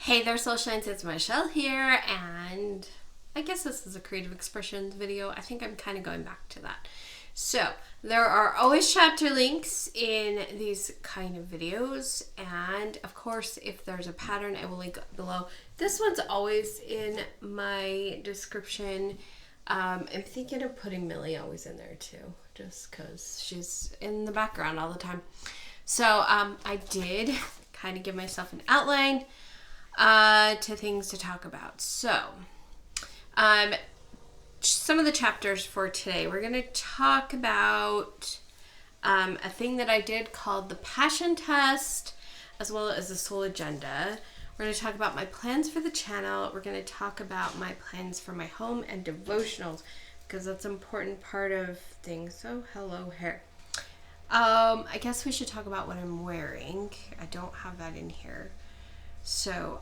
Hey there, Soul Shines, it's Michele here, and I guess this is a creative expressions video. I think I'm kind of going back to that. So, there are always chapter links in these kind of videos, and of course, if there's a pattern, I will link below. This one's always in my description. I'm thinking of putting Millie always in there too, just because she's in the background all the time. So, I did kind of give myself an outline to things to talk about. So, some of the chapters for today, we're going to talk about a thing that I did called the Passion Test, as well as the Soul Agenda. We're going to talk about my plans for the channel. We're going to talk about my plans for my home and devotionals, because that's an important part of things. So, hello, hair. I guess we should talk about what I'm wearing. I don't have that in here. So,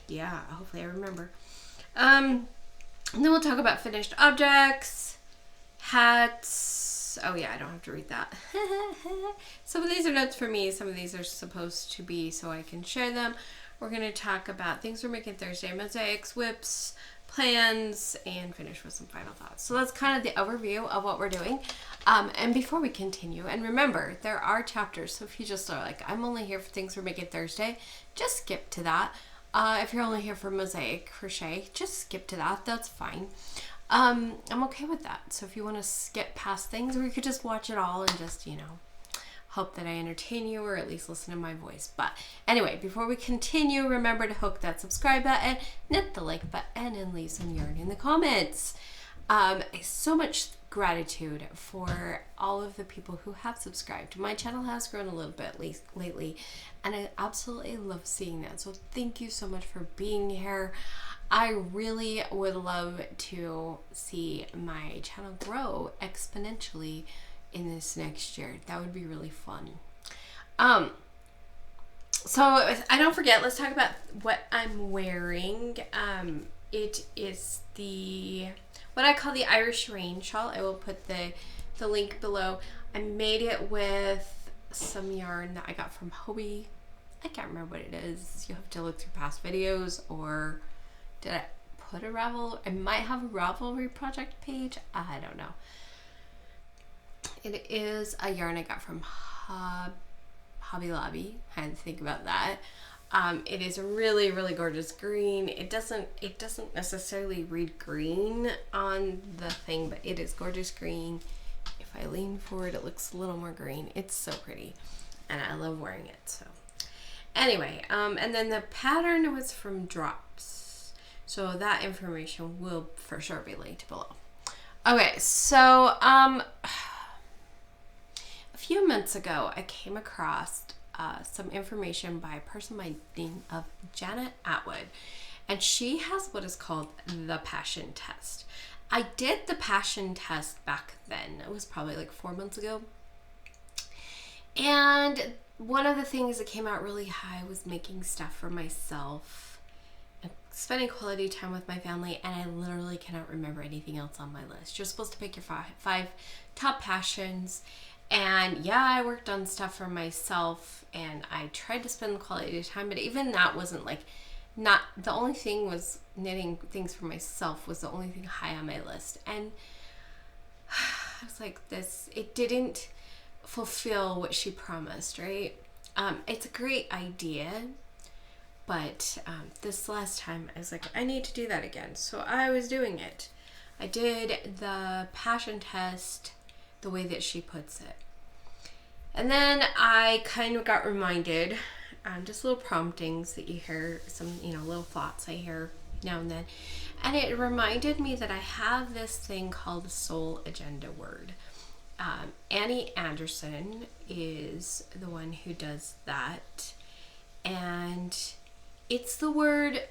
yeah, hopefully I remember. And then we'll talk about finished objects, hats. Oh yeah, I don't have to read that. Some of these are notes for me. Some of these are supposed to be so I can share them. We're going to talk about things we're making Thursday, mosaics, whips, plans, and finish with some final thoughts. So that's kind of the overview of what we're doing. And before we continue, and remember, there are chapters, so if you just are like, I'm only here for things we're making Thursday, just skip to that. If you're only here for Mosaic Crochet, just skip to that. That's fine. I'm okay with that. So if you want to skip past things, or you could just watch it all and just, hope that I entertain you, or at least listen to my voice. But anyway, before we continue, remember to hook that subscribe button, hit the like button, and leave some yarn in the comments. So much gratitude for all of the people who have subscribed. My channel has grown a little bit lately, and I absolutely love seeing that. So thank you so much for being here. I really would love to see my channel grow exponentially in this next year. That would be really fun. So I don't forget, let's talk about what I'm wearing. It is what I call the Irish Rain shawl. I will put the link below. I made it with some yarn that I got from Hobie. I can't remember what it is. You'll have to look through past videos, or did I put a Ravel? I might have a Ravelry project page. I don't know. It is a yarn I got from Hobby Lobby. I had to think about that. It is a really, really gorgeous green. It doesn't necessarily read green on the thing, but it is gorgeous green. If I lean forward, it looks a little more green. It's so pretty, and I love wearing it. So anyway, and then the pattern was from Drops. So that information will for sure be linked below. Okay, so a few months ago, I came across some information by a person by the name of Janet Atwood, and she has what is called the Passion Test. I did the Passion Test back then. It was probably like 4 months ago. And one of the things that came out really high was making stuff for myself and spending quality time with my family, and I literally cannot remember anything else on my list. You're supposed to pick your five top passions. And yeah, I worked on stuff for myself, and I tried to spend quality time, but even that wasn't not the only thing. Was knitting things for myself was the only thing high on my list. And I was like, it didn't fulfill what she promised, right? It's a great idea, but this last time I was like, I need to do that again. So I was doing it. I did the Passion Test the way that she puts it. And then I kind of got reminded, just little promptings that you hear, some, little thoughts I hear now and then. And it reminded me that I have this thing called the Soul Agenda word. Annie Anderson is the one who does that. And it's the word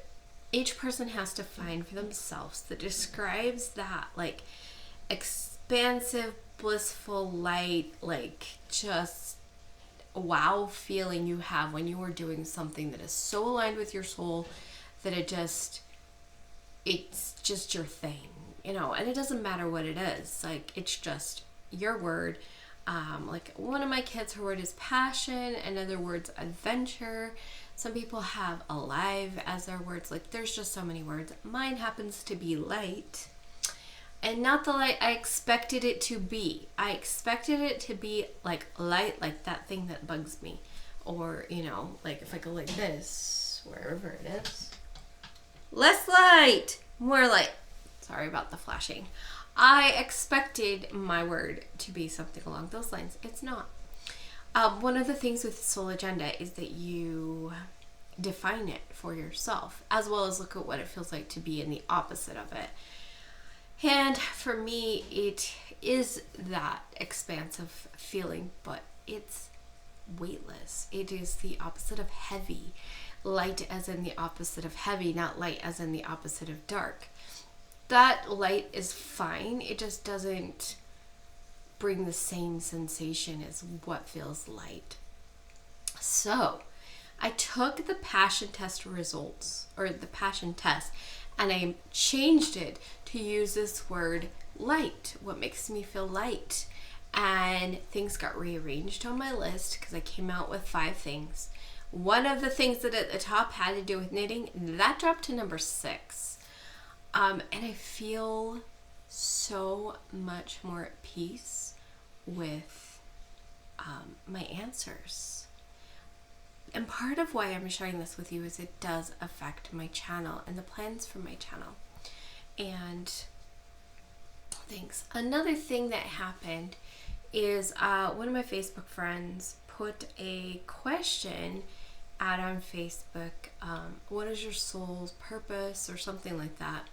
each person has to find for themselves that describes that, like, expansive, blissful, light, like just wow feeling you have when you are doing something that is so aligned with your soul that it's just your thing, and it doesn't matter what it is. Like, it's just your word. Like, one of my kids, her word is passion, another word's adventure. Some people have alive as their words. Like, there's just so many words. Mine happens to be light. And not the light I expected it to be. I expected it to be like light, like that thing that bugs me. Or, you know, like if I go like this, wherever it is. Less light, more light. Sorry about the flashing. I expected my word to be something along those lines. It's not. One of the things with Soul Agenda is that you define it for yourself, as well as look at what it feels like to be in the opposite of it. And for me, it is that expansive feeling, but it's weightless. It is the opposite of heavy. Light as in the opposite of heavy, not light as in the opposite of dark. That light is fine. It just doesn't bring the same sensation as what feels light. So I took the passion test results, or the passion test, and I changed it to use this word light. What makes me feel light? And things got rearranged on my list because I came out with 5 things. One of the things that at the top had to do with knitting, that dropped to number 6. And I feel so much more at peace with my answers. And part of why I'm sharing this with you is it does affect my channel and the plans for my channel. And thanks. Another thing that happened is one of my Facebook friends put a question out on Facebook. What is your soul's purpose, or something like that.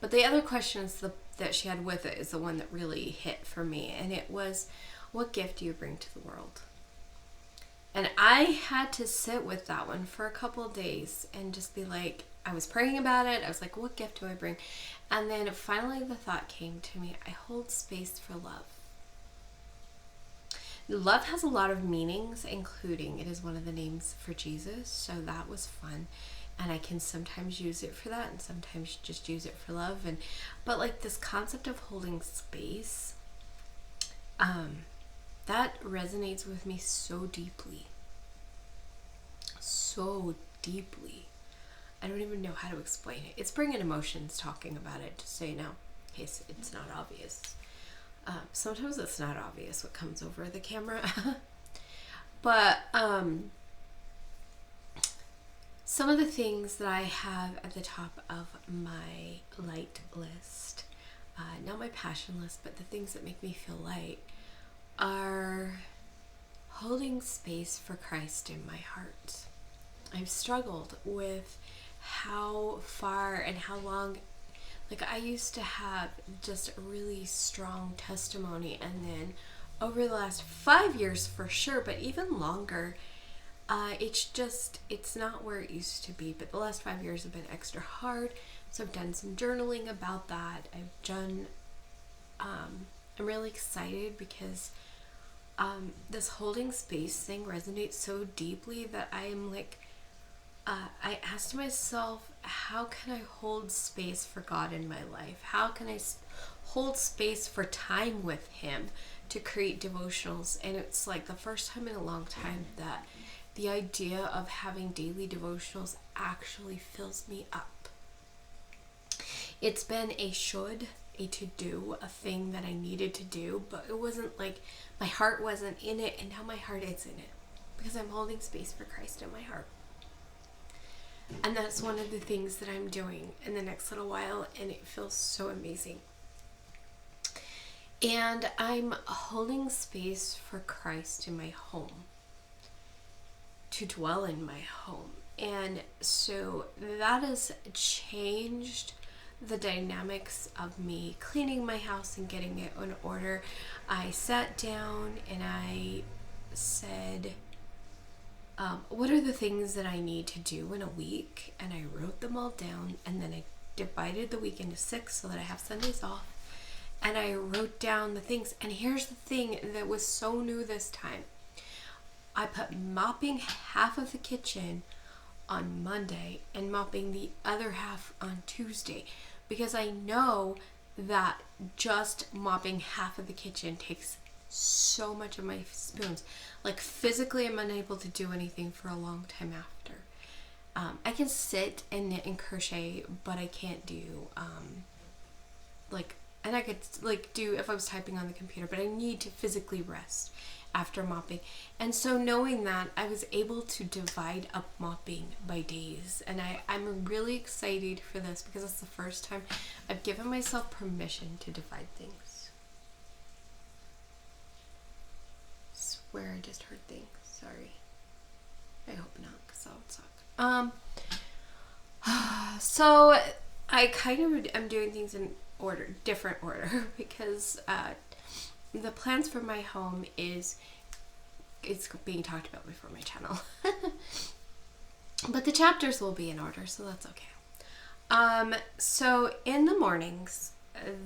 But the other questions that she had with it is the one that really hit for me. And it was, what gift do you bring to the world? And I had to sit with that one for a couple of days and just be like, I was praying about it. I was like, what gift do I bring? And then finally the thought came to me, I hold space for love. Love has a lot of meanings, including it is one of the names for Jesus. So that was fun. And I can sometimes use it for that and sometimes just use it for love. But like this concept of holding space, that resonates with me so deeply. So deeply. I don't even know how to explain it. It's bringing emotions talking about it, just so you know, in case it's not obvious. Sometimes it's not obvious what comes over the camera. But some of the things that I have at the top of my light list, not my passion list, but the things that make me feel light, are holding space for Christ in my heart. I've struggled with how far and how long, like I used to have just a really strong testimony, and then over the last 5 years for sure, but even longer, it's not where it used to be. But the last 5 years have been extra hard, so I've done some journaling about that. I'm really excited because this holding space thing resonates so deeply that I am like, I asked myself, how can I hold space for God in my life? How can I hold space for time with Him to create devotionals? And it's like the first time in a long time that the idea of having daily devotionals actually fills me up. It's been a to-do, a thing that I needed to do, but it wasn't like, my heart wasn't in it, and now my heart is in it because I'm holding space for Christ in my heart. And that's one of the things that I'm doing in the next little while, and it feels so amazing. And I'm holding space for Christ in my home, to dwell in my home. And so that has changed the dynamics of me cleaning my house and getting it in order. I sat down and I said, what are the things that I need to do in a week? And I wrote them all down, and then I divided the week into 6 so that I have Sundays off. And I wrote down the things. And here's the thing that was so new this time. I put mopping half of the kitchen on Monday and mopping the other half on Tuesday, because I know that just mopping half of the kitchen takes so much of my spoons. Like physically I'm unable to do anything for a long time after. can sit and knit and crochet, but I can't do and I could like do if I was typing on the computer, but I need to physically rest after mopping. And so knowing that, I was able to divide up mopping by days, and I'm really excited for this because it's the first time I've given myself permission to divide things. Swear I just heard things. Sorry. I hope not, because that would suck. So I kind of am doing things in different order, because the plans for my home it's being talked about before my channel. But the chapters will be in order, so that's okay. So in the mornings,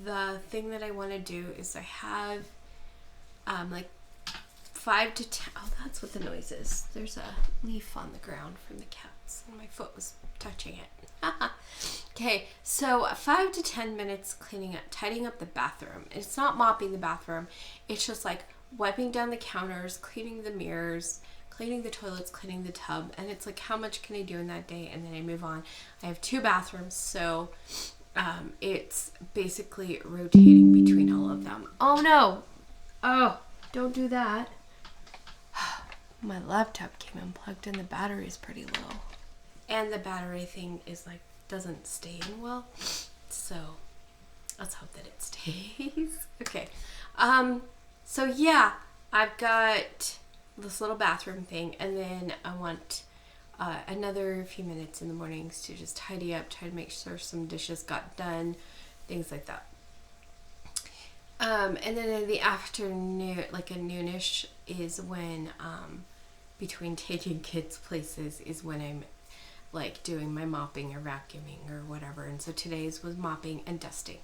the thing that I want to do is I have like 5 to 10. Oh, that's what the noise is. There's a leaf on the ground from the cats, and my foot was touching it. Okay, so 5 to 10 minutes cleaning up, tidying up the bathroom. It's not mopping the bathroom. It's just like wiping down the counters, cleaning the mirrors, cleaning the toilets, cleaning the tub. And it's like, how much can I do in that day? And then I move on. I have 2 bathrooms, so it's basically rotating between all of them. Oh no! Oh, don't do that. My laptop came unplugged and the battery is pretty low. And the battery thing is like, doesn't stay in well. So let's hope that it stays. Okay. So yeah, I've got this little bathroom thing, and then I want another few minutes in the mornings to just tidy up, try to make sure some dishes got done, things like that. And then in the afternoon, like a noonish, is when between taking kids places is when I'm like doing my mopping or vacuuming or whatever. And so today's was mopping and dusting.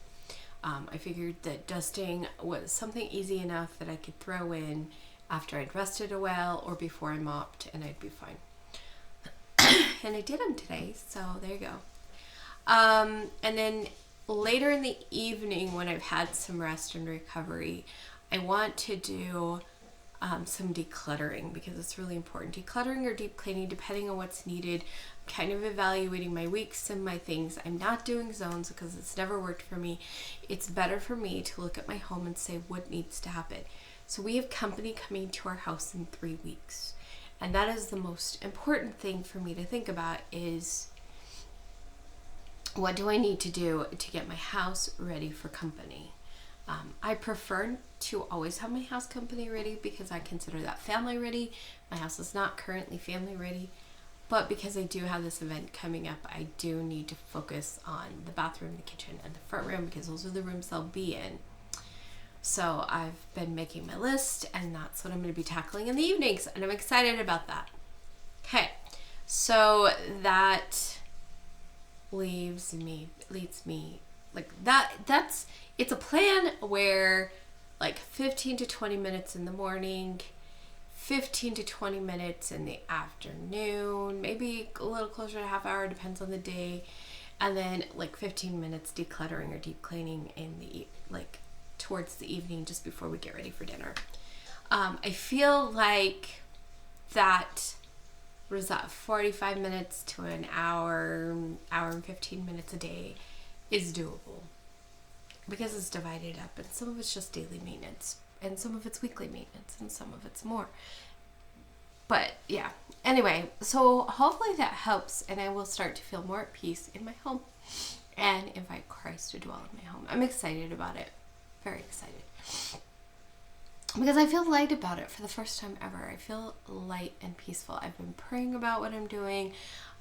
I figured that dusting was something easy enough that I could throw in after I'd rested a while or before I mopped, and I'd be fine. And I did them today, so there you go. And then later in the evening, when I've had some rest and recovery, I want to do some decluttering, because it's really important. Decluttering or deep cleaning, depending on what's needed. I'm kind of evaluating my weeks and my things. I'm not doing zones because it's never worked for me. It's better for me to look at my home and say what needs to happen. So we have company coming to our house in 3 weeks. And that is the most important thing for me to think about, is what do I need to do to get my house ready for company? I prefer to always have my house company ready because I consider that family ready. My house is not currently family ready, but because I do have this event coming up, I do need to focus on the bathroom, the kitchen, and the front room, because those are the rooms they'll be in. So I've been making my list, and that's what I'm going to be tackling in the evenings, and I'm excited about that. Okay, so that leads me like that's it's a plan where like 15 to 20 minutes in the morning, 15 to 20 minutes in the afternoon, maybe a little closer to a half hour, depends on the day, and then like 15 minutes decluttering or deep cleaning in the like towards the evening, just before we get ready for dinner. I feel like that 45 minutes to an hour and 15 minutes a day is doable, because it's divided up, and some of it's just daily maintenance, and some of it's weekly maintenance, and some of it's more. But yeah, anyway, so hopefully that helps, and I will start to feel more at peace in my home and invite Christ to dwell in my home. I'm excited about it. Very excited. Because I feel light about it for the first time ever. I feel light and peaceful. I've been praying about what I'm doing.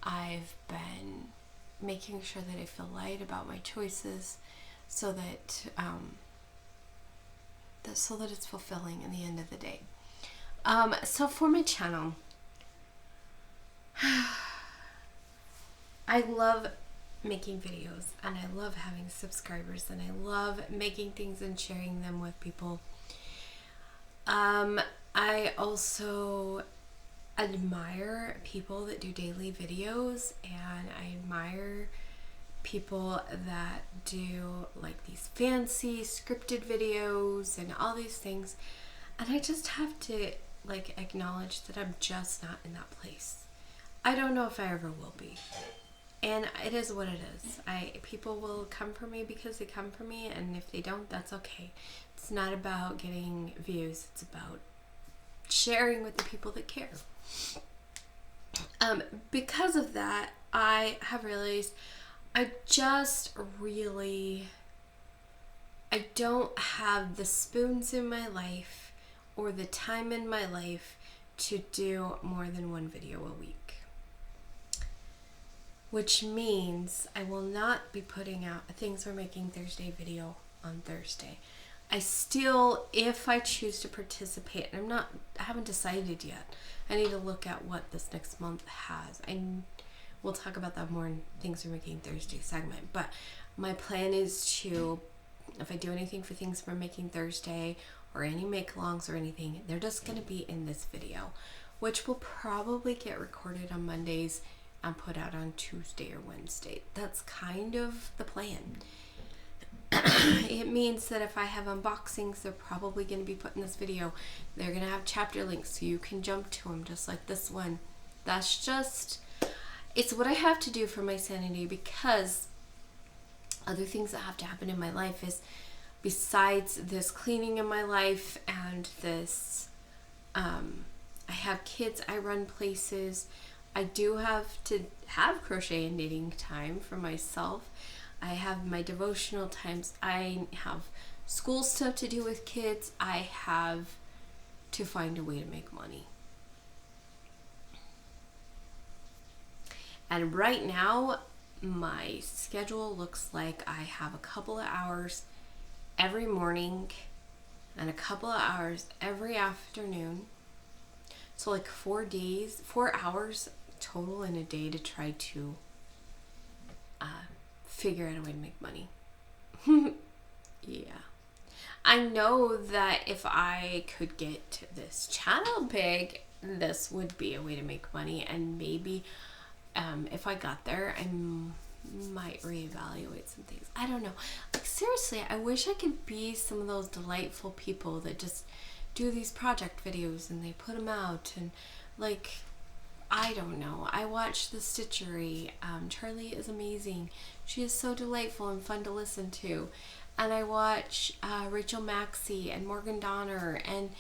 I've been making sure that I feel light about my choices, so that it's fulfilling in the end of the day. So for my channel, I love making videos, and I love having subscribers, and I love making things and sharing them with people. I also admire people that do daily videos, and I admire people that do like these fancy scripted videos and all these things, and I just have to like acknowledge that I'm just not in that place. I don't know if I ever will be. And it is what it is. People will come for me because they come for me, and if they don't, that's okay. It's not about getting views. It's about sharing with the people that care. Because of that, I have realized I don't have the spoons in my life or the time in my life to do more than one video a week. Which means I will not be putting out a Things We're Making Thursday video on Thursday. I still, if I choose to participate, and I haven't decided yet. I need to look at what this next month has. We'll talk about that more in Things We're Making Thursday segment. But my plan is to, if I do anything for Things We're Making Thursday or any make-alongs or anything, they're just going to be in this video, which will probably get recorded on Mondays and put out on Tuesday or Wednesday. That's kind of the plan. It means that if I have unboxings, they're probably going to be put in this video. They're going to have chapter links so you can jump to them, just like this one. That's just, it's what I have to do for my sanity, because other things that have to happen in my life is, besides this cleaning in my life and this, I have kids, I run places, I do have to have crochet and knitting time for myself. I have my devotional times. I have school stuff to do with kids. I have to find a way to make money. And right now, my schedule looks like I have a couple of hours every morning and a couple of hours every afternoon. So like 4 hours total in a day to try to figure out a way to make money. Yeah. I know that if I could get this channel big, this would be a way to make money, and maybe if I got there, I might reevaluate some things. I don't know. Like, seriously, I wish I could be some of those delightful people that just do these project videos and they put them out, and like, I don't know. I watch The Stitchery. Charlie is amazing. She is so delightful and fun to listen to. And I watch Rachel Maxey and Morgan Donner, and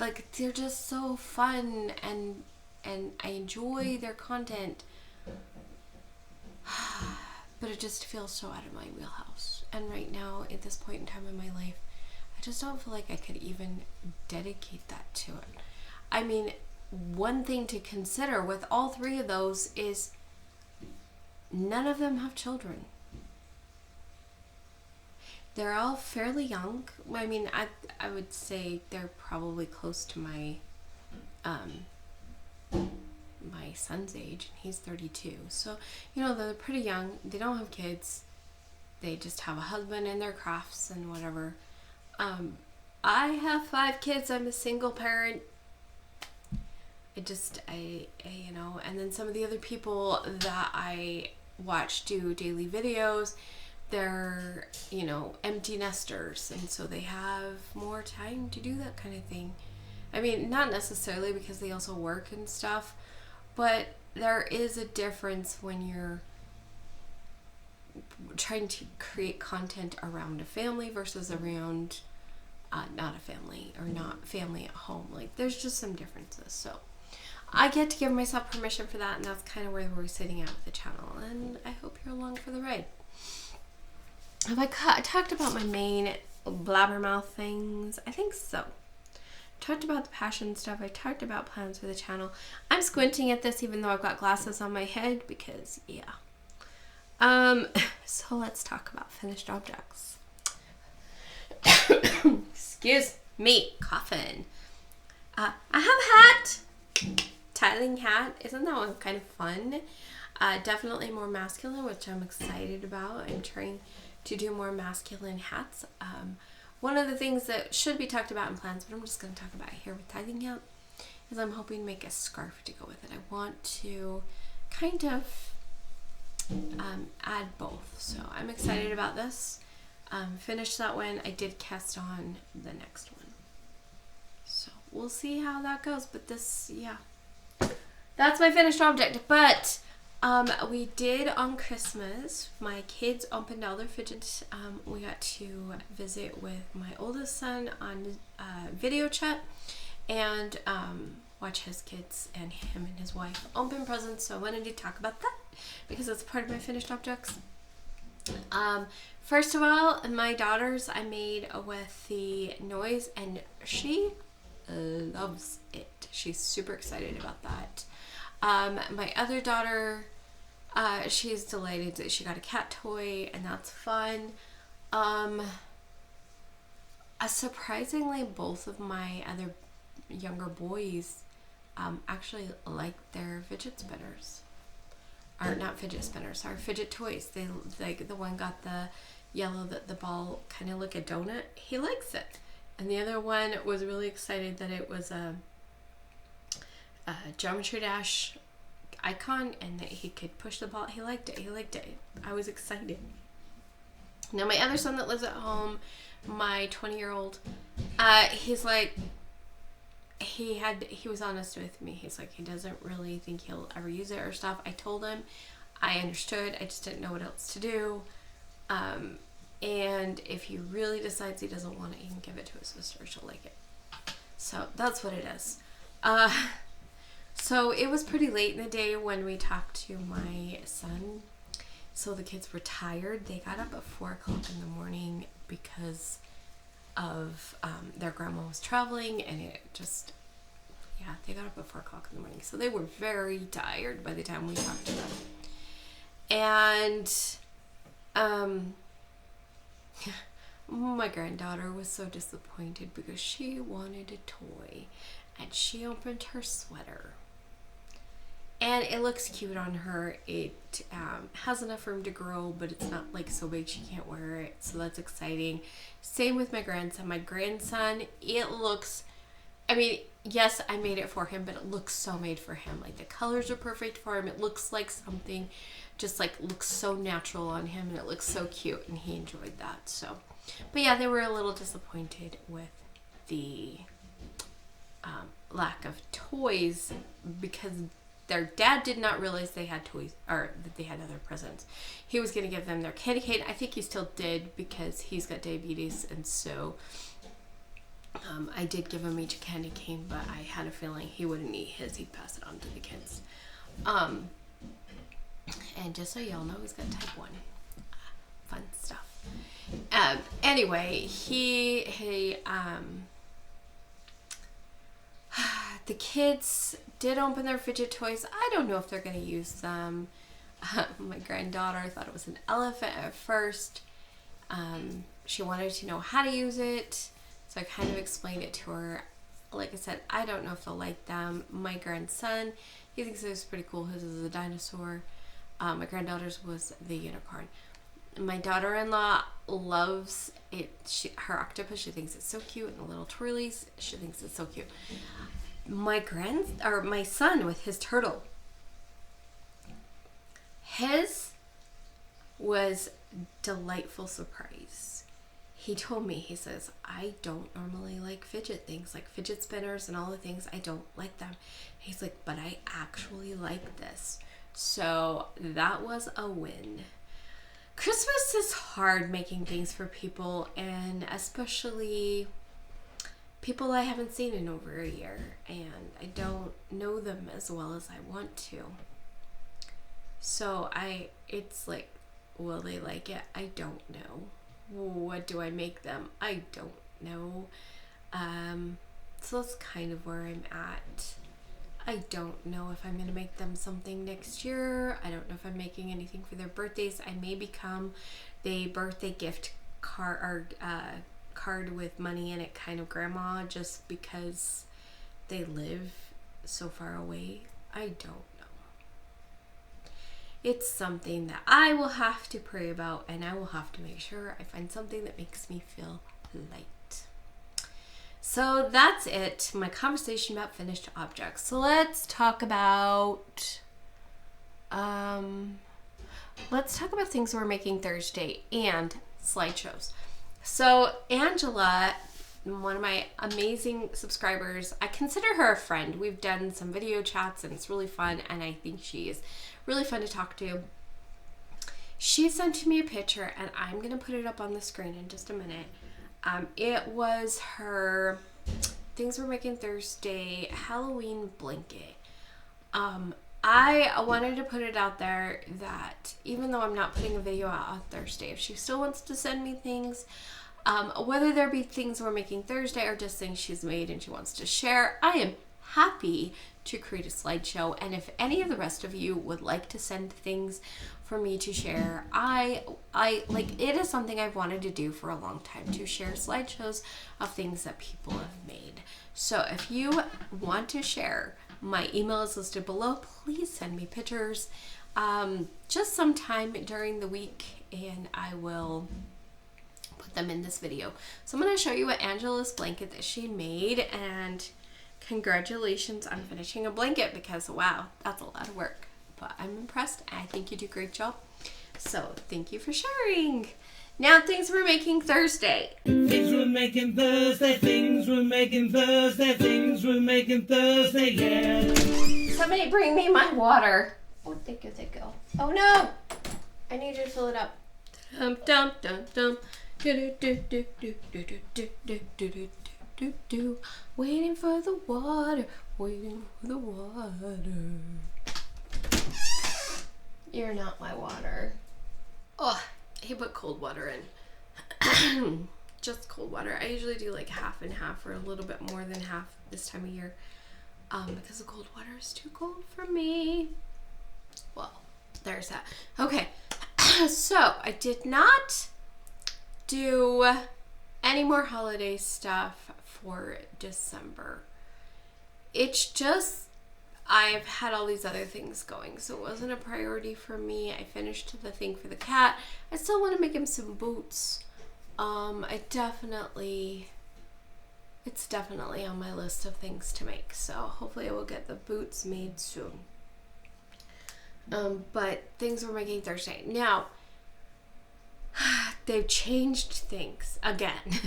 like, they're just so fun, and I enjoy their content. But it just feels so out of my wheelhouse. And right now, at this point in time in my life, I just don't feel like I could even dedicate that to it. I mean, one thing to consider with all three of those is none of them have children. They're all fairly young. I mean, I would say they're probably close to my my son's age, and he's 32. So, you know, they're pretty young. They don't have kids. They just have a husband and their crafts and whatever. I have 5 kids. I'm a single parent. You know, and then some of the other people that I watch do daily videos, they're, you know, empty nesters, and so they have more time to do that kind of thing. I mean, not necessarily, because they also work and stuff, but there is a difference when you're trying to create content around a family versus around not a family, or not family at home. Like, there's just some differences. So I get to give myself permission for that, and that's kind of where we're sitting at with the channel, and I hope you're along for the ride. Have I talked about my main blabbermouth things? I think so. Talked about the passion stuff. I talked about plans for the channel. I'm squinting at this even though I've got glasses on my head, because yeah. So let's talk about finished objects. Excuse me, coughing. I have a hat. Tiling hat. Isn't that one kind of fun? Definitely more masculine, which I'm excited about. I'm trying to do more masculine hats. One of the things that should be talked about in plans, but I'm just going to talk about it here with tiling hat, is I'm hoping to make a scarf to go with it. I want to kind of add both. So I'm excited about this. Finished that one. I did cast on the next one. So we'll see how that goes. But this, yeah. that's my finished object. But we did on Christmas, my kids opened all their fidgets. We got to visit with my oldest son on video chat and watch his kids and him and his wife open presents. So I wanted to talk about that because that's part of my finished objects. First of all, my daughter's I made with the noise, and she loves it. She's super excited about that. My other daughter, she's delighted that she got a cat toy, and that's fun. Surprisingly, both of my other younger boys actually like their fidget spinners. Or not fidget spinners, sorry, fidget toys. They like the one got the yellow that the ball kind of like a donut. He likes it. And the other one was really excited that it was a Geometry Dash icon and that he could push the ball. He liked it. He liked it. I was excited. Now my other son that lives at home, my 20-year-old, he's like, he was honest with me. He's like, he doesn't really think he'll ever use it or stuff. I told him, I understood. I just didn't know what else to do. And if he really decides he doesn't want it, he can give it to his sister. She'll like it. So that's what it is. So it was pretty late in the day when we talked to my son. So the kids were tired. They got up at 4 o'clock in the morning because of their grandma was traveling, and it just, yeah, they got up at 4 o'clock in the morning. So they were very tired by the time we talked to them. And my granddaughter was so disappointed because she wanted a toy, and she opened her sweater. And it looks cute on her. It has enough room to grow, but it's not like so big she can't wear it. So that's exciting. Same with my grandson. My grandson, it looks, I mean, yes, I made it for him, but it looks so made for him. Like the colors are perfect for him. It looks like something just like looks so natural on him, and it looks so cute, and he enjoyed that. So, but yeah, they were a little disappointed with the lack of toys because their dad did not realize they had toys, or that they had other presents. He was going to give them their candy cane. I think he still did because he's got diabetes, and so I did give him each a candy cane, but I had a feeling he wouldn't eat his. He'd pass it on to the kids. And just so y'all know, he's got type 1. Fun stuff. Anyway, the kids did open their fidget toys. I don't know if they're going to use them. My granddaughter thought it was an elephant at first. She wanted to know how to use it, so I kind of explained it to her. Like I said, I don't know if they'll like them. My grandson, he thinks it was pretty cool. His is a dinosaur. My granddaughter's was the unicorn. My daughter-in-law loves it. Her octopus, she thinks it's so cute, and the little twirlies, she thinks it's so cute. My son with his turtle, his was delightful surprise. He told me, he says, I don't normally like fidget things, like fidget spinners and all the things. I don't like them. He's like, but I actually like this. So that was a win. Christmas is hard making things for people, and especially people I haven't seen in over a year, and I don't know them as well as I want to. So it's like, will they like it? I don't know. What do I make them? I don't know. So that's kind of where I'm at. I don't know if I'm going to make them something next year. I don't know if I'm making anything for their birthdays. I may become the birthday gift card with money in it kind of grandma, just because they live so far away. I don't know. It's something that I will have to pray about, and I will have to make sure I find something that makes me feel light. So that's it, my conversation about finished objects. So let's talk about things we're making Thursday and slideshows. So Angela one of my amazing subscribers. I consider her a friend. We've done some video chats and it's really fun, and I think she is really fun to talk to. She sent me a picture, and I'm going to put it up on the screen in just a minute. It was her Things We're Making Thursday Halloween blanket. I wanted to put it out there that even though I'm not putting a video out on Thursday, if she still wants to send me things, whether there be things we're making Thursday or just things she's made and she wants to share, I am happy to create a slideshow. And if any of the rest of you would like to send things for me to share, I like, it is something I've wanted to do for a long time, to share slideshows of things that people have made. So if you want to share, my email is listed below. Please send me pictures just sometime during the week, and I will put them in this video. So I'm going to show you what Angela's blanket that she made, and congratulations on finishing a blanket, because wow, that's a lot of work, but I'm impressed. I think you do a great job. So thank you for sharing. Now, Things We're Making Thursday. Things we're making Thursday, things we're making Thursday, things we're making Thursday, yeah. Somebody bring me my water. Oh, thank you, thank you. Oh no! I need you to fill it up. Dum dum dum dum. Do do do do do do do do do do do do. Waiting for the water, waiting for the water. You're not my water. Oh, he put cold water in. Just cold water. I usually do like half and half, or a little bit more than half this time of year, because the cold water is too cold for me. Well, there's that. Okay, so I did not do any more holiday stuff for December. It's just, I've had all these other things going, so it wasn't a priority for me. I finished the thing for the cat. I still want to make him some boots. It's definitely on my list of things to make, so hopefully I will get the boots made soon. But Things We're Making Thursday. Now, they've changed things again.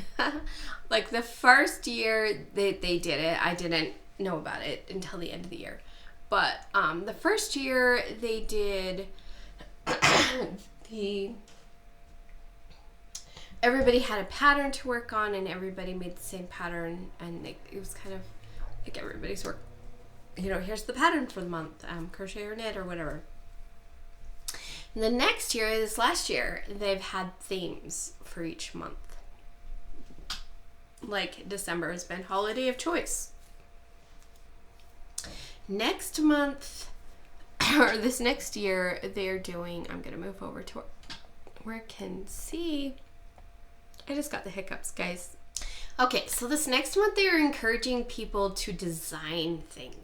Like the first year they did it, I didn't know about it until the end of the year. But the first year they did everybody had a pattern to work on, and everybody made the same pattern, and it was kind of like everybody's work. You know, here's the pattern for the month, crochet or knit or whatever. And the next year, this last year, they've had themes for each month. Like December has been holiday of choice. Next month, or this next year, they're doing, I'm going to move over to where I can see. I just got the hiccups, guys. Okay, so this next month, they're encouraging people to design things.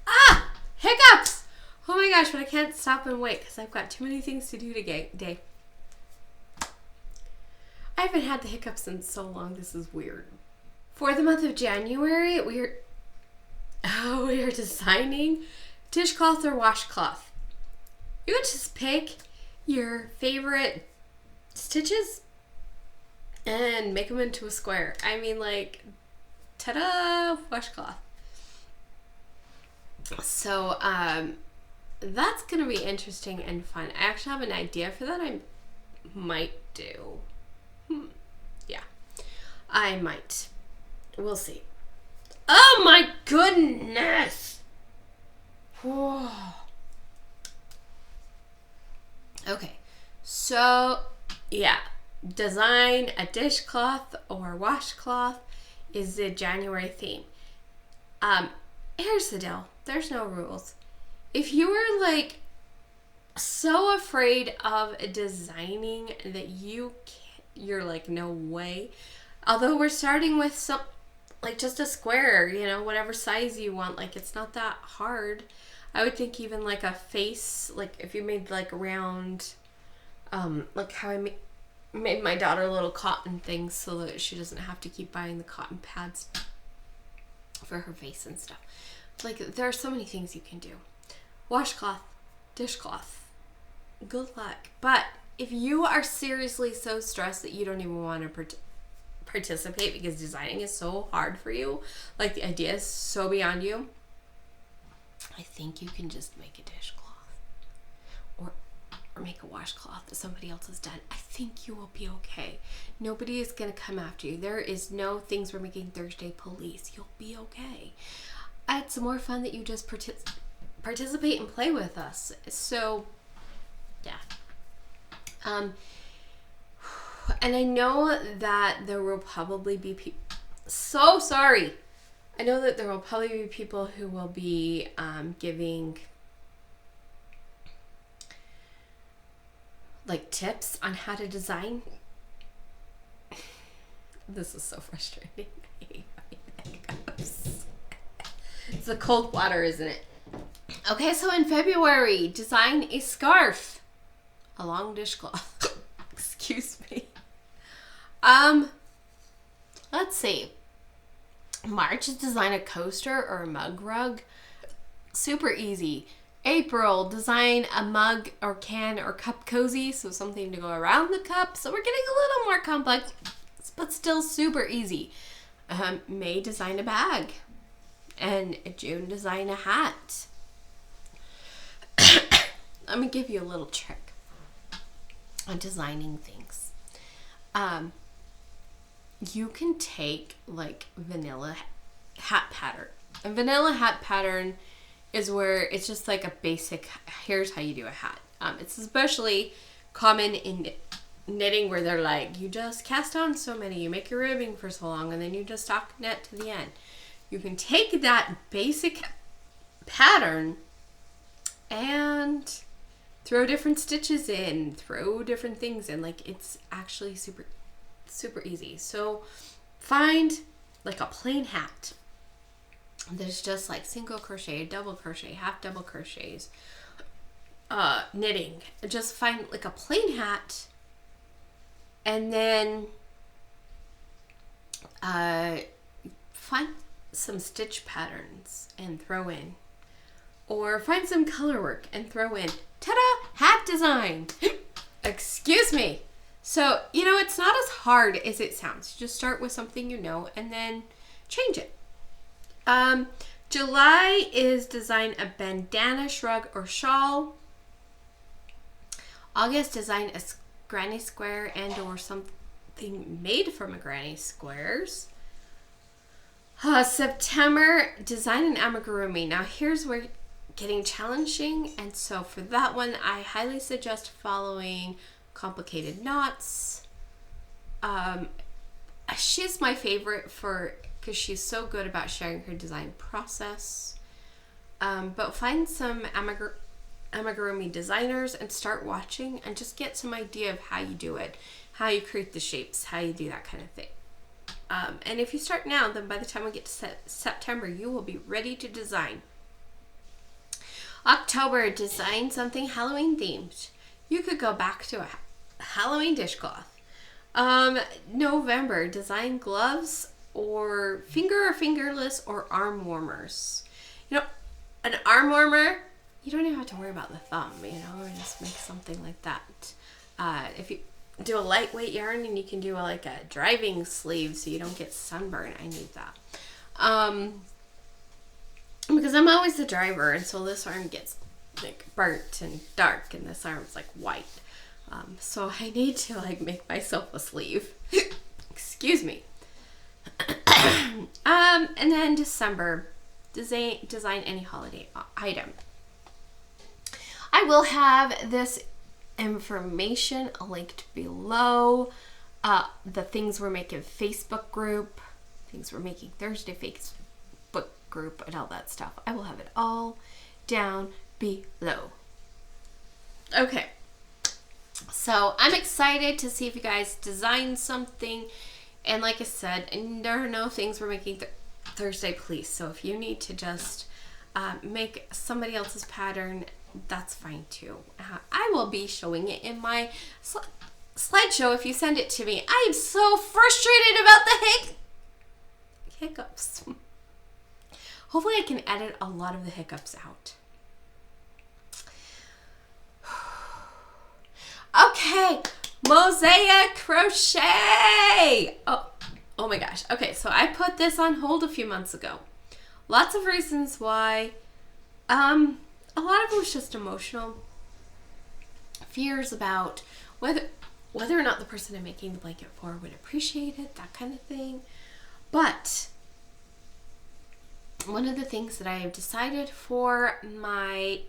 Ah! Hiccups! Oh my gosh, but I can't stop and wait because I've got too many things to do today. I haven't had the hiccups in so long. This is weird. For the month of January, we are designing dishcloth or washcloth. You would just pick your favorite stitches and make them into a square. I mean, like, ta-da, washcloth. So, that's going to be interesting and fun. I actually have an idea for that I might do. Yeah, I might. We'll see. Oh my goodness! Whoa. Okay, so yeah, design a dishcloth or washcloth is the January theme. Here's the deal. There's no rules. If you are like so afraid of designing that you're like, no way. Although we're starting with some, like just a square, you know, whatever size you want. Like it's not that hard. I would think even like a face, like if you made like round, like how I made my daughter little cotton things so that she doesn't have to keep buying the cotton pads for her face and stuff. Like there are so many things you can do. Washcloth, dishcloth, good luck. But if you are seriously so stressed that you don't even want to participate because designing is so hard for you, like the idea is so beyond you, I think you can just make a dishcloth or make a washcloth that somebody else has done. I think you will be okay. Nobody is going to come after you. There is no things we're making Thursday police. You'll be okay. It's more fun that you just participate and play with us. So, yeah. And I know that there will probably be people. So sorry. I know that there will probably be people who will be giving like tips on how to design. This is so frustrating. I hate hiccups. It's the cold water, isn't it? Okay, so in February, design a scarf. A long dishcloth. Excuse me. Let's see. March is design a coaster or a mug rug. Super easy. April, design a mug or can or cup cozy, so something to go around the cup. So we're getting a little more complex, but still super easy. May, design a bag. And June, design a hat. Let me give you a little trick on designing things. You can take like vanilla hat pattern. A vanilla hat pattern is where it's just like a basic, here's how you do a hat. It's especially common in knitting where they're like, you just cast on so many, you make your ribbing for so long, and then you just stock knit to the end. You can take that basic pattern and throw different stitches in, throw different things in. Like, it's actually super easy. So find like a plain hat. There's just like single crochet, double crochet, half double crochets, knitting. Just find like a plain hat and then find some stitch patterns and throw in, or find some color work and throw in. Ta-da! Hat design. Excuse me. So, you know, it's not as hard as it sounds. Just start with something you know and then change it. July is design a bandana, shrug, or shawl. August, design a granny square and or something made from a granny squares. September, design an amigurumi. Now here's where getting challenging, and so for that one I highly suggest following Complicated Knots. She's my favorite because she's so good about sharing her design process. But find some amigurumi designers and start watching and just get some idea of how you do it, how you create the shapes, how you do that kind of thing. And if you start now, then by the time we get to September, you will be ready to design. October, design something Halloween themed. You could go back to a Halloween dishcloth. November, design gloves or fingerless or arm warmers. You know, an arm warmer, you don't even have to worry about the thumb, you know, or just make something like that. If you do a lightweight yarn, and you can do like a driving sleeve so you don't get sunburn. I need that. Because I'm always the driver, and so this arm gets like burnt and dark, and this arm's like white. So I need to like make myself a sleeve. Excuse me. And then December, design any holiday item. I will have this information linked below. The things we're making Facebook group, things we're making Thursday Facebook group, and all that stuff. I will have it all down below. Okay. So I'm excited to see if you guys design something. And like I said, there are no things we're making Thursday police. So if you need to just make somebody else's pattern, that's fine too. I will be showing it in my slideshow if you send it to me. I am so frustrated about the hiccups. Hopefully I can edit a lot of the hiccups out. Okay, Mosaic Crochet. Oh, Oh my gosh. Okay, so I put this on hold a few months ago. Lots of reasons why. A lot of it was just emotional. Fears about whether or not the person I'm making the blanket for would appreciate it, that kind of thing. But one of the things that I have decided for my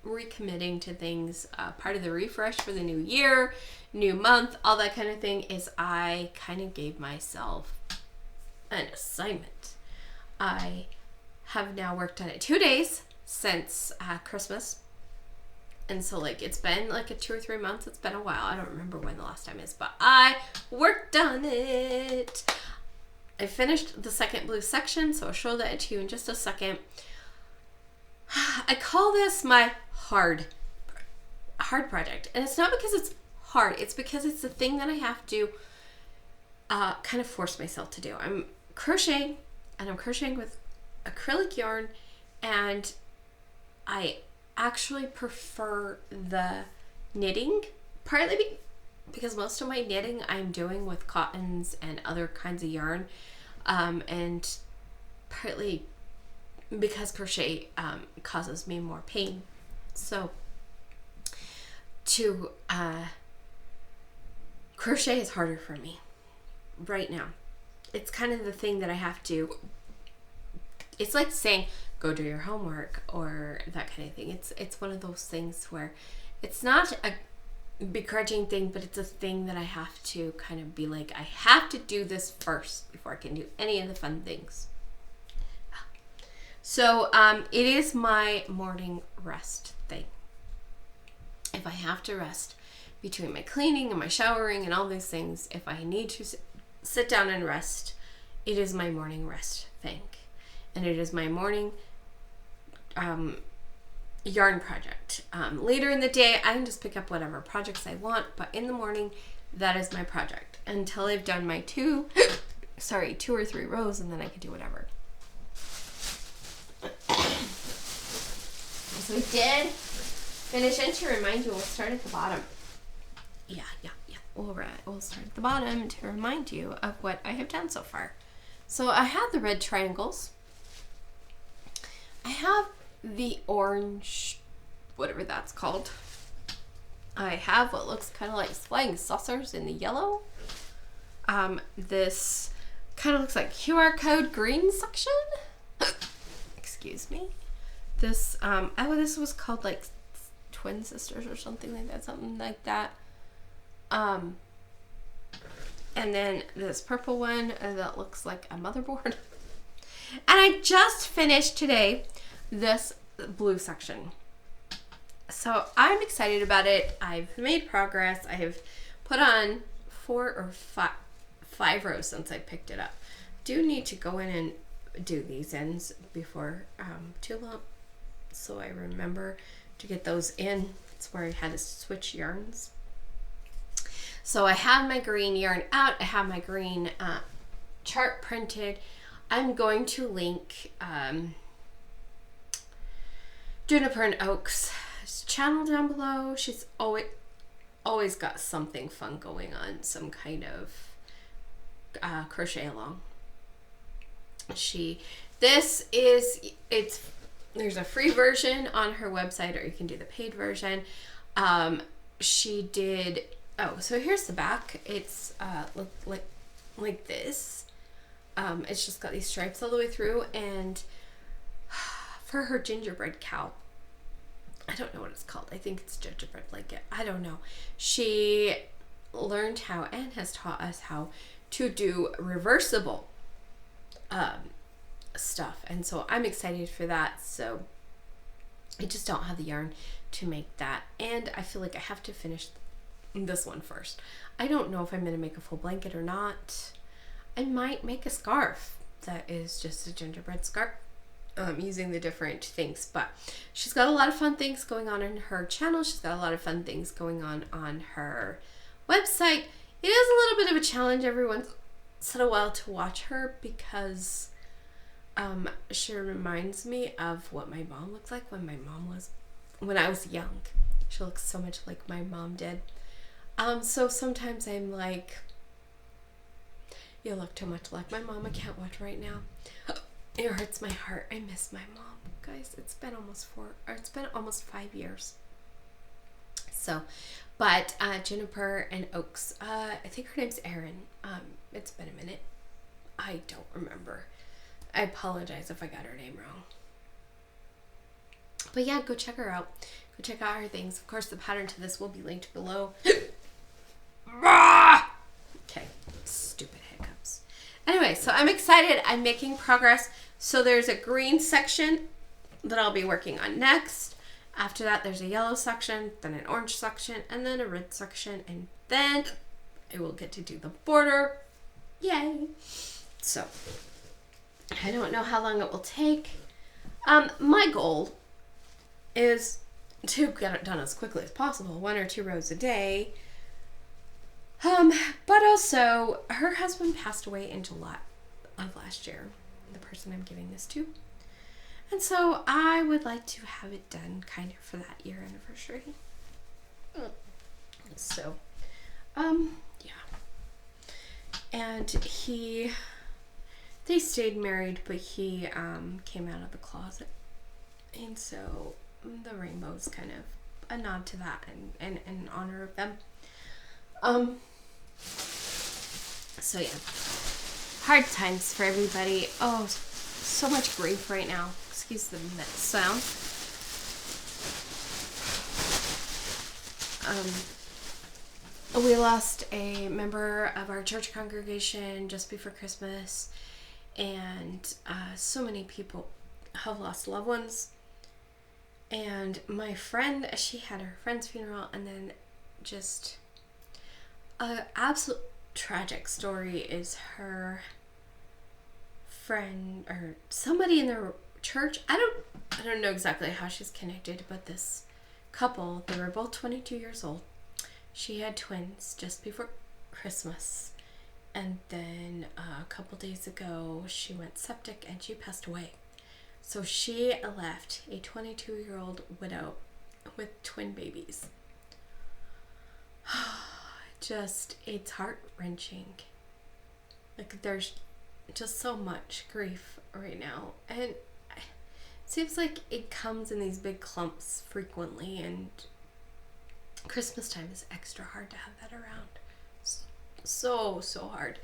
recommitting to things, part of the refresh for the new year, new month, all that kind of thing, is I kind of gave myself an assignment. I have now worked on it 2 days since Christmas. And so, like, it's been like 2 or 3 months. It's been a while. I don't remember when the last time is, but I worked on it. I finished the second blue section, so I'll show that to you in just a second. I call this my hard project. And it's not because it's hard. It's because it's the thing that I have to kind of force myself to do. I'm crocheting, and I'm crocheting with acrylic yarn, and I actually prefer the knitting, partly because most of my knitting I'm doing with cottons and other kinds of yarn, and partly because crochet causes me more pain. So to crochet is harder for me right now. It's kind of the thing that I have to, it's like saying go do your homework or that kind of thing. It's one of those things where it's not a begrudging thing, but it's a thing that I have to kind of be like, I have to do this first before I can do any of the fun things. So it is my morning rest thing. If I have to rest between my cleaning and my showering and all these things, if I need to sit down and rest, it is my morning rest thing. And it is my morning yarn project. Later in the day, I can just pick up whatever projects I want, but in the morning, that is my project until I've done my 2 or 3 rows, and then I can do whatever. So we did finish, and to remind you, we'll start at the bottom. Yeah. We'll start at the bottom to remind you of what I have done so far. So I have the red triangles. I have the orange, whatever that's called. I have what looks kind of like flying saucers in the yellow. This kind of looks like QR code green section. Excuse me. This, this was called like Twin Sisters or something like that. And then this purple one that looks like a motherboard. And I just finished today this blue section. So I'm excited about it. I've made progress. I have put on 4 or 5 rows since I picked it up. Do need to go in and do these ends before too long, so I remember to get those in. It's where I had to switch yarns. So I have my green yarn out. I have my green chart printed. I'm going to link Juniper and Oak's channel down below. She's always got something fun going on, some kind of crochet along. There's a free version on her website, or you can do the paid version. So here's the back. It's like this. It's just got these stripes all the way through, and for her gingerbread cow, I don't know what it's called. I think it's gingerbread blanket. I don't know. She learned how and has taught us how to do reversible stuff, and so I'm excited for that. So I just don't have the yarn to make that, and I feel like I have to finish this one first. I don't know if I'm going to make a full blanket or not. I might make a scarf that is just a gingerbread scarf using the different things, but she's got a lot of fun things going on in her channel. She's got a lot of fun things going on her website. It is a little bit of a challenge every once in a while to watch her, because she reminds me of what my mom looked like when I was young. She looks so much like my mom did. So sometimes I'm like, You look too much like my mom. I can't watch right now. It hurts my heart. I miss my mom, guys. It's been almost 5 years. So, but Juniper and Oaks, I think her name's Erin. It's been a minute. I don't remember. I apologize if I got her name wrong. But yeah, go check her out. Go check out her things. Of course, the pattern to this will be linked below. Okay, stupid hiccups. Anyway, so I'm excited. I'm making progress. So there's a green section that I'll be working on next. After that, there's a yellow section, then an orange section, and then a red section, and then I will get to do the border. Yay! So, I don't know how long it will take. My goal is to get it done as quickly as possible, 1 or 2 rows a day. But also, her husband passed away in July of last year, the person I'm giving this to. And so I would like to have it done kind of for that year anniversary. So, yeah. And they stayed married, but he came out of the closet. And so the rainbow's kind of a nod to that and in honor of them. So yeah. Hard times for everybody. Oh, so much grief right now. Excuse the sound. We lost a member of our church congregation just before Christmas, and so many people have lost loved ones. And my friend, she had her friend's funeral, and then just an absolute tragic story is her friend or somebody in their church. I don't know exactly how she's connected, but this couple, they were both 22 years old. She had twins just before Christmas, and then a couple days ago she went septic and she passed away. So she left a 22-year-old widow with twin babies. Just, it's heart-wrenching. Like, there's just so much grief right now, and it seems like it comes in these big clumps frequently, and Christmas time is extra hard to have that around. So hard.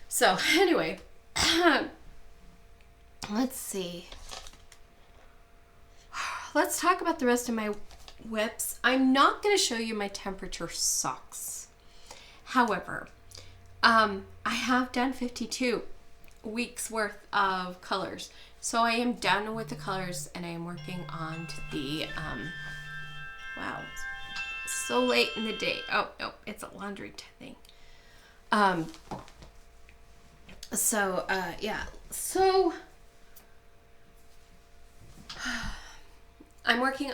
So anyway, let's see. Let's talk about the rest of my whips. I'm not going to show you my temperature socks. However, I have done 52 weeks worth of colors. So I am done with the colors, and I am working on the, wow, it's so late in the day. Oh, no, it's a laundry thing. Yeah, so I'm working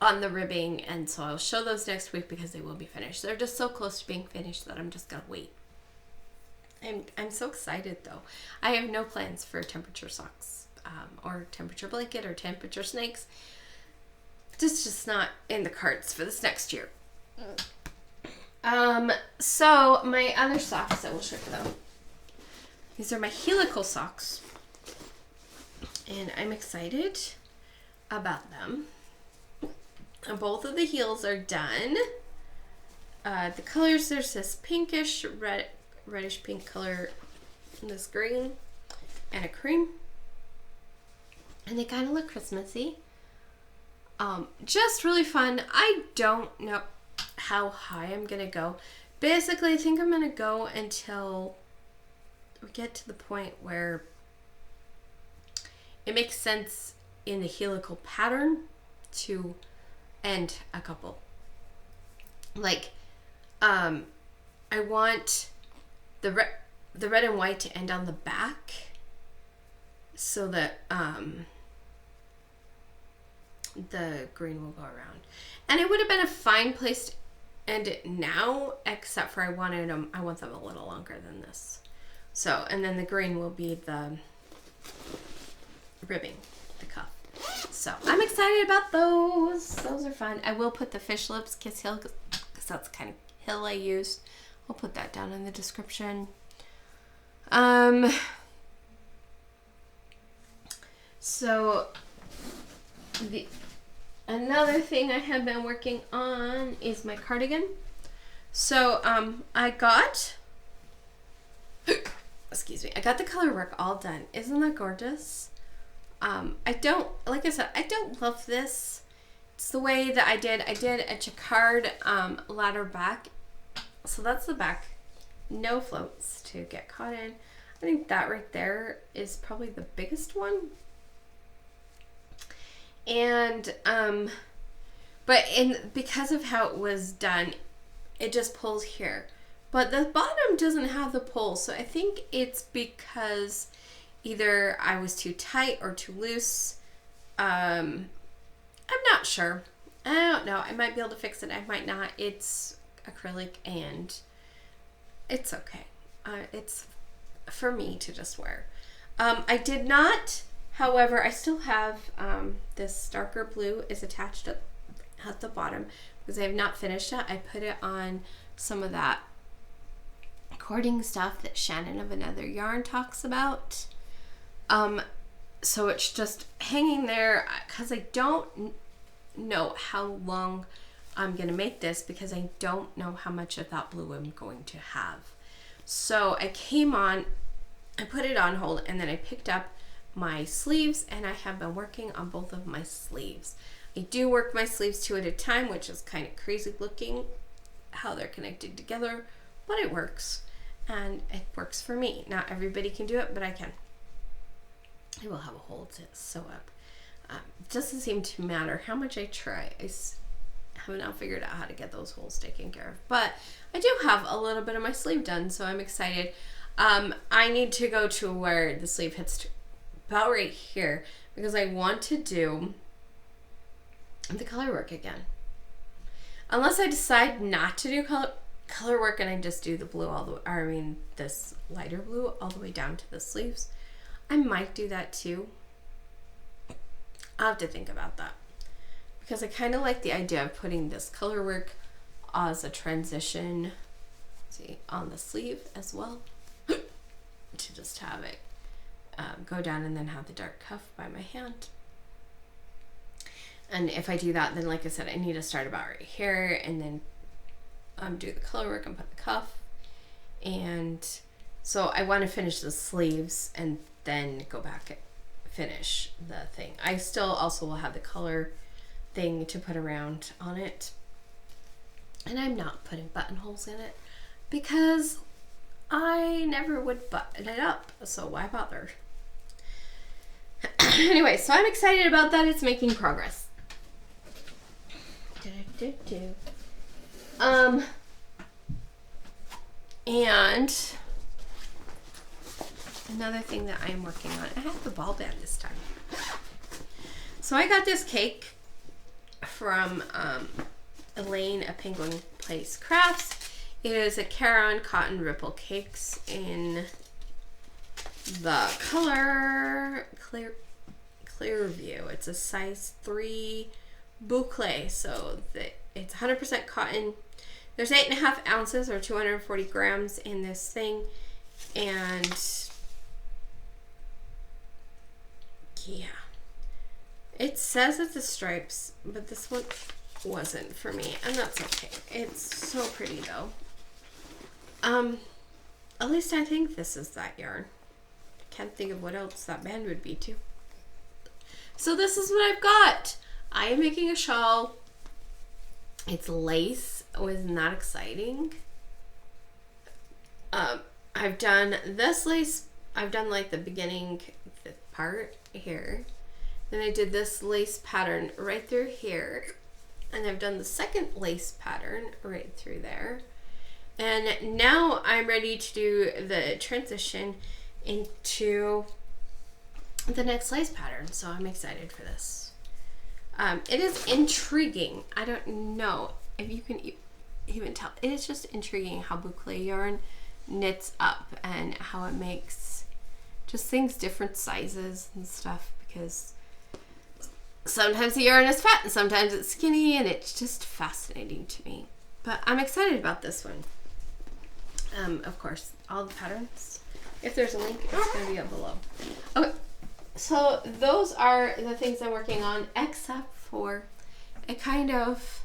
on the ribbing, and so I'll show those next week because they will be finished. They're just so close to being finished that I'm just gonna wait. I'm so excited though. I have no plans for temperature socks, or temperature blanket, or temperature snakes. It's just not in the cards for this next year. So my other socks, I will show you them. These are my helical socks, and I'm excited about them. Both of the heels are done. The colors, there's this pinkish, reddish pink color, this green, and a cream. And they kind of look Christmassy. Just really fun. I don't know how high I'm going to go. Basically, I think I'm going to go until we get to the point where it makes sense in the helical pattern to end a couple. Like, I want the red and white to end on the back so that the green will go around. And it would have been a fine place to end it now, except for I want them a little longer than this. So, and then the green will be the ribbing, the cuff. So I'm excited about those. Those are fun. I will put the Fish Lips Kiss Hill, because that's the kind of hill I use. I'll put that down in the description. So another thing I have been working on is my cardigan. So I got excuse me, I got the color work all done. Isn't that gorgeous? I don't, like I said, I don't love this. It's the way that I did a jacquard ladder back. So that's the back. No floats to get caught in. I think that right there is probably the biggest one. And but because of how it was done, it just pulls here. But the bottom doesn't have the pull, so I think it's because either I was too tight or too loose. I'm not sure. I don't know. I might be able to fix it. I might not. It's acrylic and it's okay. It's for me to just wear. I did not, however, I still have this darker blue is attached at the bottom because I have not finished it. I put it on some of that cording stuff that Shannon of Another Yarn talks about. So it's just hanging there because I don't know how long I'm gonna make this because I don't know how much of that blue I'm going to have. So I came on, I put it on hold, and then I picked up my sleeves, and I have been working on both of my sleeves. I do work my sleeves two at a time, which is kind of crazy looking how they're connected together, but it works, and it works for me. Not everybody can do it, but I can. I will have a hole to sew up. It doesn't seem to matter how much I try. I have not figured out how to get those holes taken care of, but I do have a little bit of my sleeve done, so I'm excited. I need to go to where the sleeve hits about right here because I want to do the color work again. Unless I decide not to do color work and I just do the blue all the way, or I mean this lighter blue all the way down to the sleeves, I might do that too. I'll have to think about that because I kind of like the idea of putting this color work as a transition, see, on the sleeve as well, to just have it go down and then have the dark cuff by my hand. And if I do that, then like I said, I need to start about right here and then do the color work and put the cuff. And so I want to finish the sleeves and then go back and finish the thing. I still also will have the color thing to put around on it. And I'm not putting buttonholes in it because I never would button it up. So why bother? Anyway, so I'm excited about that. It's making progress. And another thing that I'm working on, I have the ball band this time. So I got this cake from Elaine at Penguin Place Crafts. It is a Caron Cotton Ripple Cakes in the color Clearview. It's a size 3 boucle, so it's 100% cotton. There's 8.5 ounces or 240 grams in this thing, and yeah, it says it's the stripes, but this one wasn't for me, and that's okay. It's so pretty though. At least I think this is that yarn. I can't think of what else that band would be too. So this is what I've got. I am making a shawl. It's lace. Wasn't that exciting? I've done this lace. I've done like the beginning part here. Then I did this lace pattern right through here. And I've done the second lace pattern right through there. And now I'm ready to do the transition into the next lace pattern. So I'm excited for this. It is intriguing. I don't know if you can even tell. It is just intriguing how boucle yarn knits up and how it makes just things different sizes and stuff, because sometimes the yarn is fat and sometimes it's skinny, and it's just fascinating to me. But I'm excited about this one. Of course, all the patterns If there's a link, it's going to be up below. Okay, so those are the things I'm working on, except for a kind of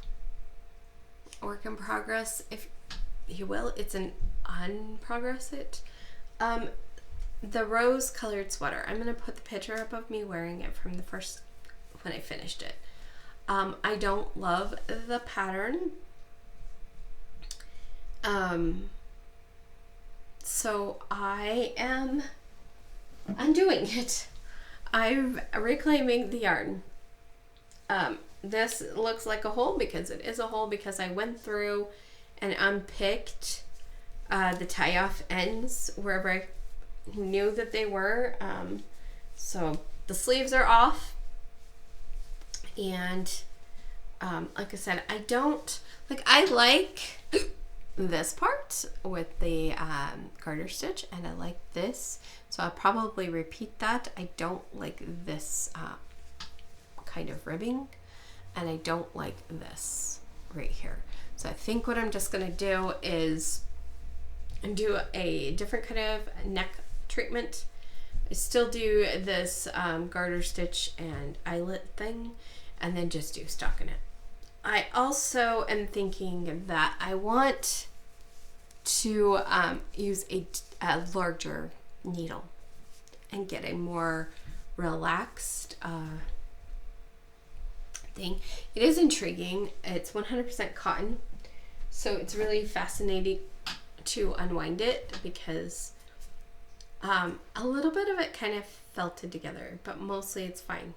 work in progress, if you will. It's an unprogress it. The rose colored sweater. I'm going to put the picture up of me wearing it from the first, when I finished it. I don't love the pattern. So I am undoing it. I'm reclaiming the yarn. This looks like a hole because it is a hole, because I went through and unpicked the tie-off ends wherever I knew that they were. So the sleeves are off, and like I said, I don't like, I like this part with the garter stitch, and I like this, so I'll probably repeat that. I don't like this kind of ribbing, and I don't like this right here. So I think what I'm just gonna do is do a different kind of neck treatment. I still do this garter stitch and eyelet thing, and then just do stockinette. I also am thinking that I want to use a larger needle and get a more relaxed thing. It is intriguing. It's 100% cotton, so it's really fascinating to unwind it, because a little bit of it kind of felted together, but mostly it's fine.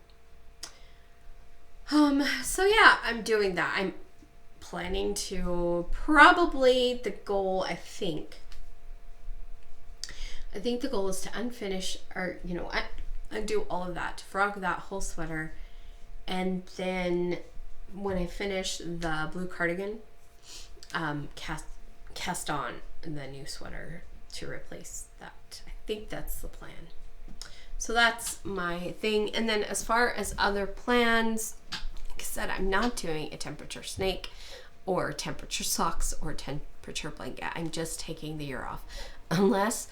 So yeah, I'm doing that. I'm planning to, probably the goal, I think the goal is to unfinish, or undo all of that, to frog that whole sweater, and then when I finish the blue cardigan, cast on the new sweater to replace that. I think that's the plan. So that's my thing. And then as far as other plans, like I said, I'm not doing a temperature snake or temperature socks or temperature blanket. I'm just taking the year off, unless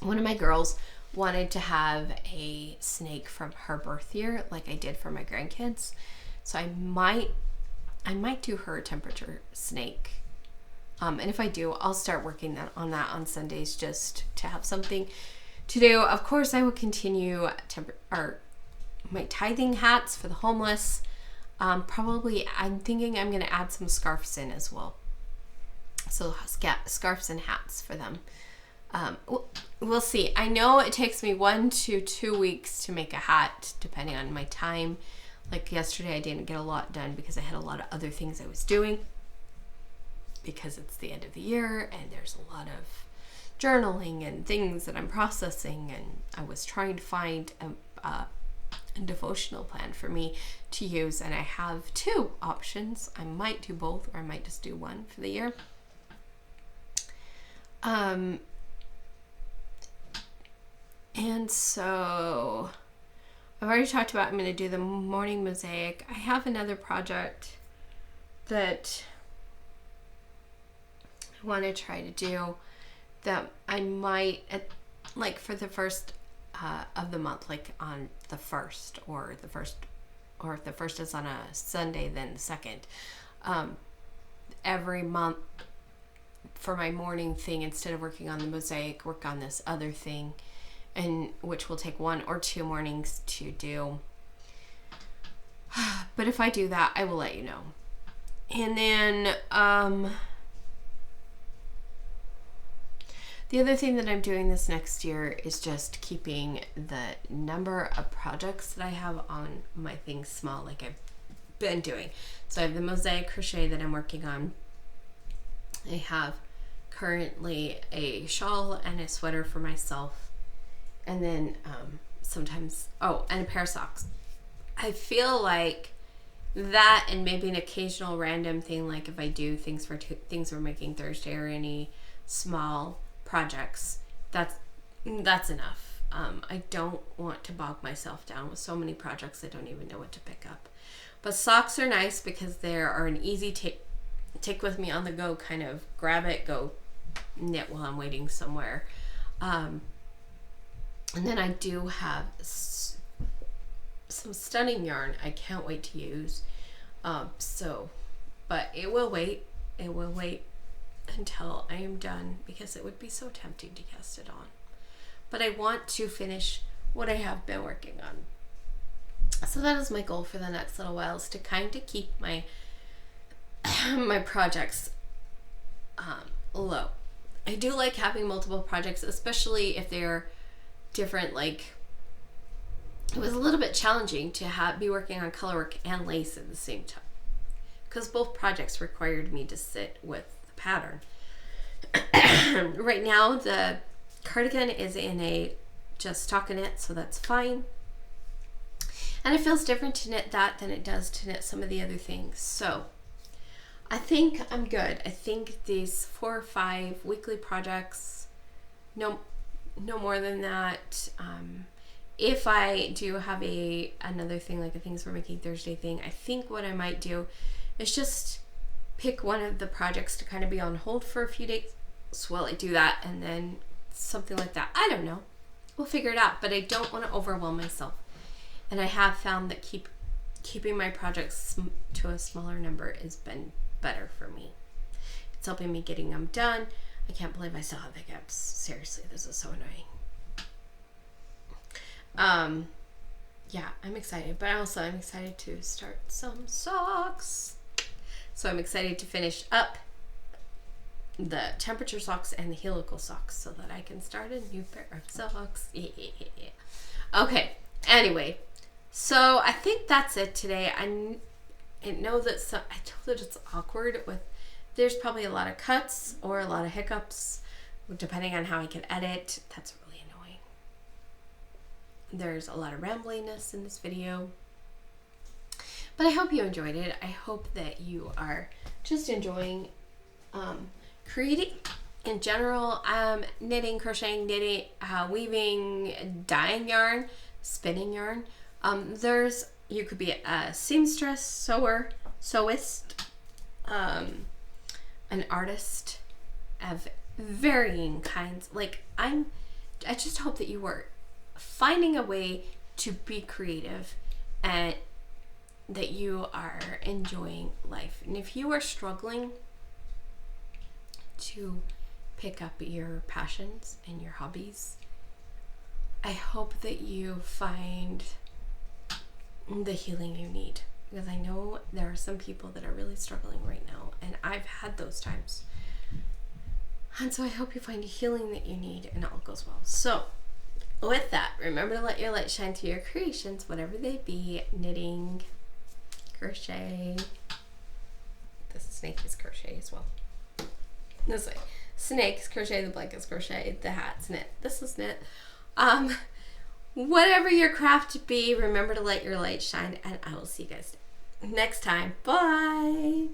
one of my girls wanted to have a snake from her birth year, like I did for my grandkids. So I might do her a temperature snake. And if I do, I'll start working on that on Sundays, just to have something to do. Of course, I will continue my tithing hats for the homeless. Probably, I'm thinking I'm going to add some scarves in as well. So scarves and hats for them. We'll see. I know it takes me 1 to 2 weeks to make a hat, depending on my time. Like yesterday, I didn't get a lot done because I had a lot of other things I was doing, because it's the end of the year and there's a lot of journaling and things that I'm processing, and I was trying to find a devotional plan for me to use, and I have 2 options. I might do both, or I might just do one for the year. And so I've already talked about, I'm going to do the morning mosaic. I have another project that I want to try to do, that I might, like for the first of the month, like on the 1st, or if the 1st is on a Sunday, then the 2nd. Every month for my morning thing, instead of working on the mosaic, work on this other thing, and which will take 1 or 2 mornings to do. But if I do that, I will let you know. And then the other thing that I'm doing this next year is just keeping the number of projects that I have on my things small, like I've been doing. So I have the Mosaic Crochet that I'm working on. I have currently a shawl and a sweater for myself, and then sometimes, and a pair of socks. I feel like that, and maybe an occasional random thing, like if I do things we're making Thursday, or any small projects, that's enough. I don't want to bog myself down with so many projects I don't even know what to pick up. But socks are nice because they are an easy take with me on the go, kind of grab it, go knit while I'm waiting somewhere. And then I do have some stunning yarn I can't wait to use. But it will wait. It will wait until I am done because it would be so tempting to cast it on. But I want to finish what I have been working on. So that is my goal for the next little while, is to kind of keep my my projects low. I do like having multiple projects, especially if they're different. Like, it was a little bit challenging to be working on color work and lace at the same time, because both projects required me to sit with the pattern. Right now the cardigan is in a just stockinette, so that's fine, and it feels different to knit that than it does to knit some of the other things. So I think I'm good. I think these 4 or 5 weekly projects, no more than that. If I do have another thing, like a Things for Making Thursday thing, I think what I might do is just pick one of the projects to kind of be on hold for a few days while I do that, and then something like that. I don't know. We'll figure it out, but I don't want to overwhelm myself. And I have found that keeping my projects to a smaller number has been better for me. It's helping me getting them done. I can't believe I still have hiccups. Seriously, this is so annoying. Yeah, I'm excited, but also I'm excited to start some socks. So I'm excited to finish up the temperature socks and the helical socks so that I can start a new pair of socks. Yeah. Okay, anyway, so I think that's it today. I know that I know that it's awkward there's probably a lot of cuts or a lot of hiccups, depending on how I can edit. That's really annoying. There's a lot of rambliness in this video, but I hope you enjoyed it. I hope that you are just enjoying creating in general, knitting, crocheting, weaving, dyeing yarn, spinning yarn. You could be a seamstress, sewer, sewist, an artist of varying kinds. Like, I just hope that you are finding a way to be creative and that you are enjoying life. And if you are struggling to pick up your passions and your hobbies, I hope that you find the healing you need, because I know there are some people that are really struggling right now, and I've had those times. And so I hope you find the healing that you need and all goes well. So with that, remember to let your light shine through your creations, whatever they be. Knitting, crochet. This snake is crochet as well. This way. Snakes crochet, the blankets crochet, the hats knit. This is knit. Whatever your craft be, remember to let your light shine, and I will see you guys next time. Bye!